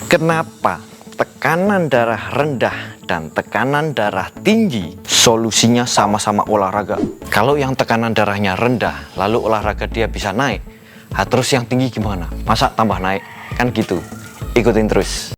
Kenapa tekanan darah rendah dan tekanan darah tinggi solusinya sama-sama olahraga? Kalau yang tekanan darahnya rendah lalu olahraga dia bisa naik, terus yang tinggi gimana? Masa tambah naik? Kan gitu. Ikutin terus.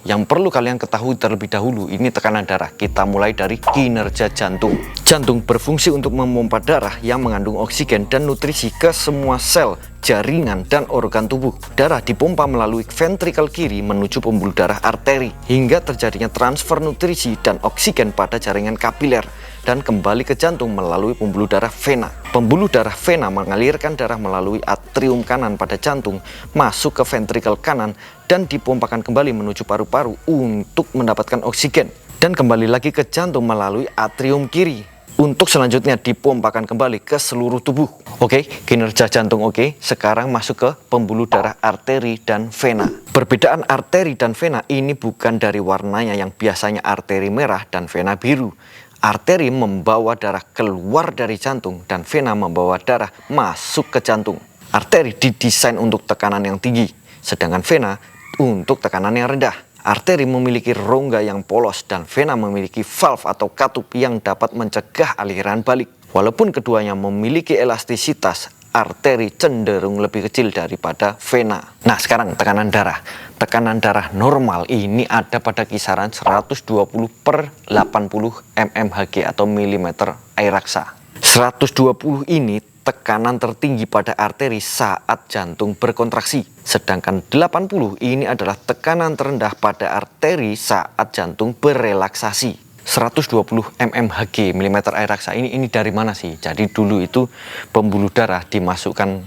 Yang perlu kalian ketahui terlebih dahulu, ini tekanan darah. Kita mulai dari kinerja jantung. Jantung berfungsi untuk memompa darah yang mengandung oksigen dan nutrisi ke semua sel, jaringan, dan organ tubuh. Darah dipompa melalui ventrikel kiri menuju pembuluh darah arteri, hingga terjadinya transfer nutrisi dan oksigen pada jaringan kapiler, dan kembali ke jantung melalui pembuluh darah vena. Pembuluh darah vena mengalirkan darah melalui atrium kanan pada jantung, masuk ke ventrikel kanan, dan dipompakan kembali menuju paru-paru untuk mendapatkan oksigen. Dan kembali lagi ke jantung melalui atrium kiri, untuk selanjutnya dipompakan kembali ke seluruh tubuh. Oke, kinerja jantung oke. Sekarang masuk ke pembuluh darah arteri dan vena. Perbedaan arteri dan vena ini bukan dari warnanya yang biasanya arteri merah dan vena biru. Arteri membawa darah keluar dari jantung dan vena membawa darah masuk ke jantung. Arteri didesain untuk tekanan yang tinggi, sedangkan vena untuk tekanan yang rendah. Arteri memiliki rongga yang polos dan vena memiliki valve atau katup yang dapat mencegah aliran balik. Walaupun keduanya memiliki elastisitas, arteri cenderung lebih kecil daripada vena. Nah, sekarang tekanan darah. Tekanan darah normal ini ada pada kisaran 120/80 mmHg atau milimeter air raksa. 120 ini tekanan tertinggi pada arteri saat jantung berkontraksi. Sedangkan 80 ini adalah tekanan terendah pada arteri saat jantung berrelaksasi. 120 mmHg milimeter air raksa ini dari mana sih? Jadi dulu itu pembuluh darah dimasukkan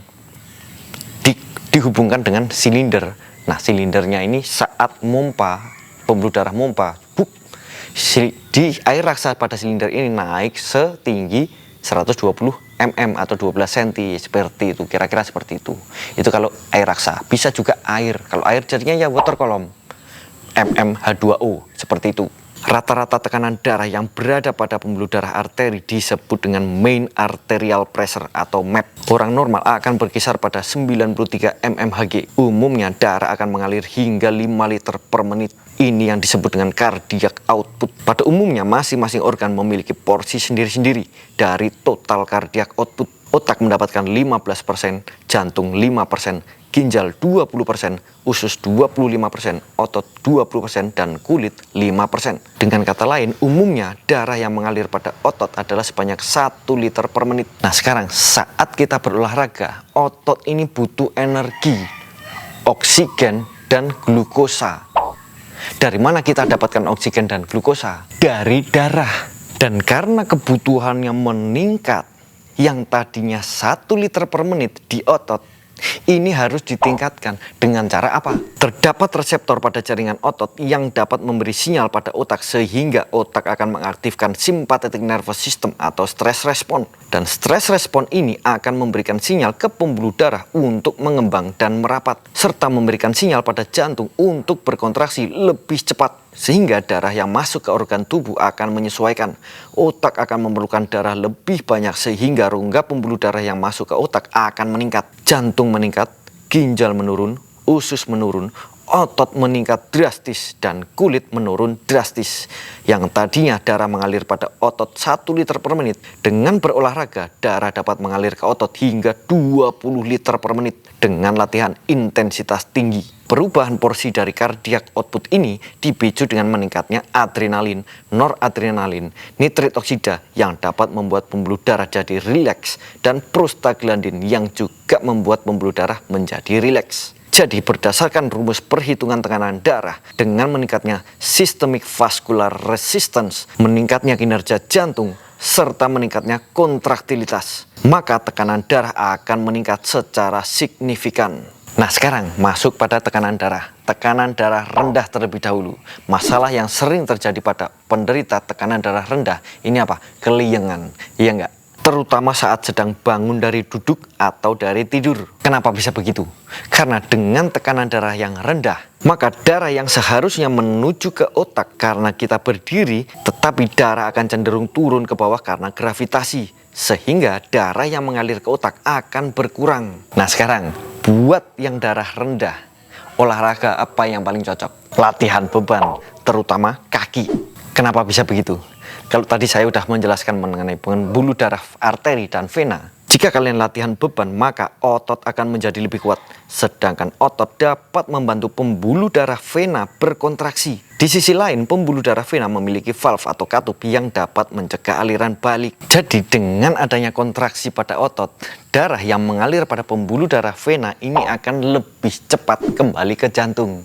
dihubungkan dengan silinder. Nah, silindernya ini saat mompa, pembuluh darah mompa, di air raksa pada silinder ini naik setinggi 120 mm atau 12 cm, seperti itu, kira-kira seperti itu. Itu kalau air raksa. Bisa juga air. Kalau air jadinya ya water column, mmH2O, seperti itu. Rata-rata tekanan darah yang berada pada pembuluh darah arteri disebut dengan main arterial pressure atau MAP. Orang normal akan berkisar pada 93 mmHg. Umumnya darah akan mengalir hingga 5 liter per menit. Ini yang disebut dengan cardiac output. Pada umumnya masing-masing organ memiliki porsi sendiri-sendiri dari total cardiac output. Otak mendapatkan 15%, jantung 5%, ginjal 20%, usus 25%, otot 20%, dan kulit 5%. Dengan kata lain, umumnya darah yang mengalir pada otot adalah sebanyak 1 liter per menit. Nah, sekarang saat kita berolahraga, otot ini butuh energi, oksigen, dan glukosa. Dari mana kita dapatkan oksigen dan glukosa? Dari darah. Dan karena kebutuhannya meningkat, yang tadinya 1 liter per menit di otot, ini harus ditingkatkan. Dengan cara apa? Terdapat reseptor pada jaringan otot yang dapat memberi sinyal pada otak, sehingga otak akan mengaktifkan sympathetic nervous system atau stress response. Dan stress response ini akan memberikan sinyal ke pembuluh darah untuk mengembang dan merapat, serta memberikan sinyal pada jantung untuk berkontraksi lebih cepat. Sehingga darah yang masuk ke organ tubuh akan menyesuaikan. Otak akan memerlukan darah lebih banyak, sehingga rongga pembuluh darah yang masuk ke otak akan meningkat. Jantung meningkat, ginjal menurun, usus menurun, otot meningkat drastis, dan kulit menurun drastis. Yang tadinya darah mengalir pada otot 1 liter per menit, dengan berolahraga darah dapat mengalir ke otot hingga 20 liter per menit dengan latihan intensitas tinggi. Perubahan porsi dari cardiac output ini dipicu dengan meningkatnya adrenalin, noradrenalin, nitrit oksida yang dapat membuat pembuluh darah jadi rileks, dan prostaglandin yang juga membuat pembuluh darah menjadi rileks. Jadi berdasarkan rumus perhitungan tekanan darah, dengan meningkatnya systemic vascular resistance, meningkatnya kinerja jantung, serta meningkatnya kontraktilitas, maka tekanan darah akan meningkat secara signifikan. Nah, sekarang masuk pada tekanan darah. Tekanan darah rendah terlebih dahulu. Masalah yang sering terjadi pada penderita tekanan darah rendah ini apa? Keliengan, iya enggak? terutama saat sedang bangun dari duduk atau dari tidur. Kenapa bisa begitu? Karena dengan tekanan darah yang rendah, maka darah yang seharusnya menuju ke otak karena kita berdiri, tetapi darah akan cenderung turun ke bawah karena gravitasi, sehingga darah yang mengalir ke otak akan berkurang. Nah sekarang, buat yang darah rendah, olahraga apa yang paling cocok? Latihan beban, terutama kaki. Kenapa bisa begitu? Kalau tadi saya sudah menjelaskan mengenai pembuluh darah arteri dan vena, jika kalian latihan beban maka otot akan menjadi lebih kuat, sedangkan otot dapat membantu pembuluh darah vena berkontraksi. Di sisi lain, pembuluh darah vena memiliki valve atau katup yang dapat mencegah aliran balik. Jadi dengan adanya kontraksi pada otot, darah yang mengalir pada pembuluh darah vena ini akan lebih cepat kembali ke jantung.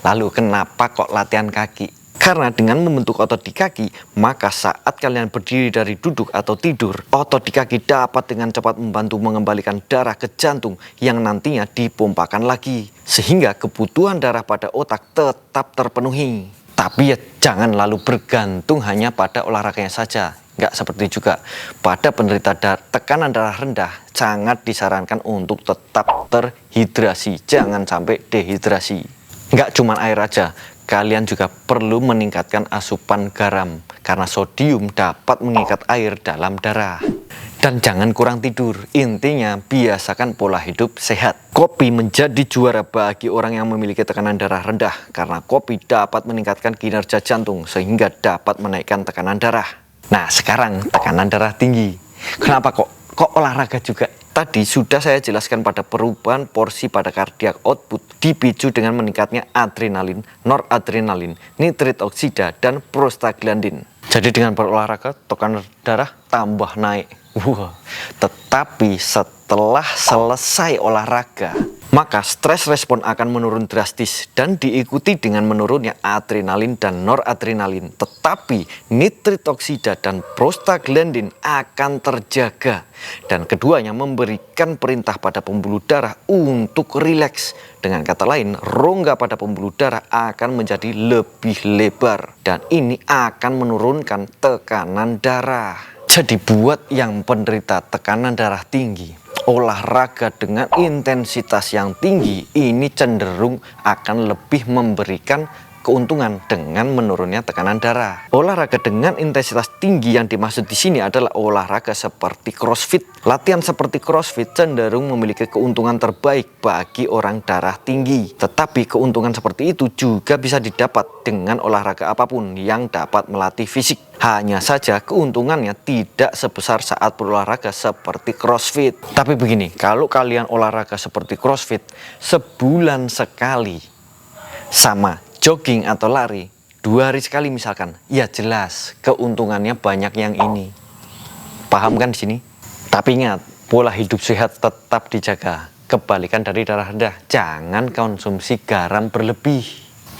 Lalu kenapa kok latihan kaki? Karena dengan membentuk otot di kaki, maka saat kalian berdiri dari duduk atau tidur, otot di kaki dapat dengan cepat membantu mengembalikan darah ke jantung yang nantinya dipompakan lagi. Sehingga kebutuhan darah pada otak tetap terpenuhi. Tapi ya jangan lalu bergantung hanya pada olahraganya saja. Nggak seperti juga pada penderita tekanan darah rendah, sangat disarankan untuk tetap terhidrasi. Jangan sampai dehidrasi. Nggak cuma air aja. Kalian juga perlu meningkatkan asupan garam karena sodium dapat mengikat air dalam darah. Dan jangan kurang tidur. Intinya biasakan pola hidup sehat. Kopi menjadi juara bagi orang yang memiliki tekanan darah rendah karena kopi dapat meningkatkan kinerja jantung sehingga dapat menaikkan tekanan darah. Nah, sekarang tekanan darah tinggi. Kenapa kok olahraga juga? Tadi sudah saya jelaskan pada perubahan porsi pada cardiac output dipicu dengan meningkatnya adrenalin, noradrenalin, nitrit oksida, dan prostaglandin. Jadi dengan berolahraga, tekanan darah tambah naik. Tetapi setelah selesai olahraga, maka stres respon akan menurun drastis dan diikuti dengan menurunnya adrenalin dan noradrenalin. Tetapi nitrit oksida dan prostaglandin akan terjaga. Dan keduanya memberikan perintah pada pembuluh darah untuk rileks. Dengan kata lain, rongga pada pembuluh darah akan menjadi lebih lebar. Dan ini akan menurunkan tekanan darah. Jadi buat yang penderita tekanan darah tinggi, olahraga dengan intensitas yang tinggi ini cenderung akan lebih memberikan keuntungan dengan menurunnya tekanan darah. Olahraga dengan intensitas tinggi yang dimaksud di sini adalah olahraga seperti CrossFit. Latihan seperti CrossFit cenderung memiliki keuntungan terbaik bagi orang darah tinggi. Tetapi keuntungan seperti itu juga bisa didapat dengan olahraga apapun yang dapat melatih fisik. Hanya saja keuntungannya tidak sebesar saat berolahraga seperti CrossFit. Tapi begini, kalau kalian olahraga seperti CrossFit sebulan sekali sama jogging atau lari 2 hari sekali misalkan, ya jelas keuntungannya banyak yang ini. Paham kan di sini? Tapi ingat, pola hidup sehat tetap dijaga. Kebalikan dari darah rendah, jangan konsumsi garam berlebih.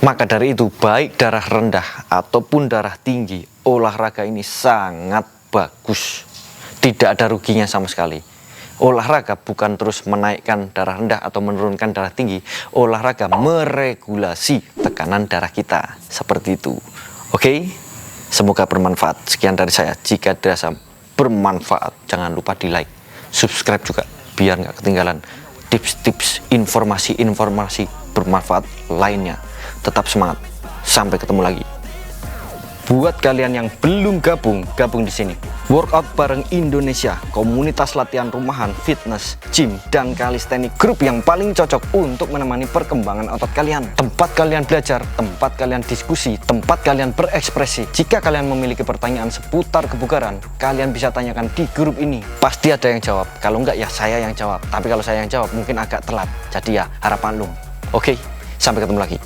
Maka dari itu, baik darah rendah ataupun darah tinggi, olahraga ini sangat bagus. Tidak ada ruginya sama sekali. Olahraga bukan terus menaikkan darah rendah atau menurunkan darah tinggi. Olahraga meregulasi tekanan darah kita. Seperti itu. Oke? Semoga bermanfaat. Sekian dari saya. Jika dirasa bermanfaat, jangan lupa di like, subscribe juga, biar nggak ketinggalan tips-tips, informasi-informasi bermanfaat lainnya. Tetap semangat. Sampai ketemu lagi. Buat kalian yang belum gabung di sini. Workout bareng Indonesia, komunitas latihan rumahan, fitness, gym, dan calisthenics, grup yang paling cocok untuk menemani perkembangan otot kalian. Tempat kalian belajar, tempat kalian diskusi, tempat kalian berekspresi. Jika kalian memiliki pertanyaan seputar kebugaran, kalian bisa tanyakan di grup ini. Pasti ada yang jawab. Kalau enggak ya saya yang jawab. Tapi kalau saya yang jawab mungkin agak telat. Jadi ya harapan lu. Oke, sampai ketemu lagi.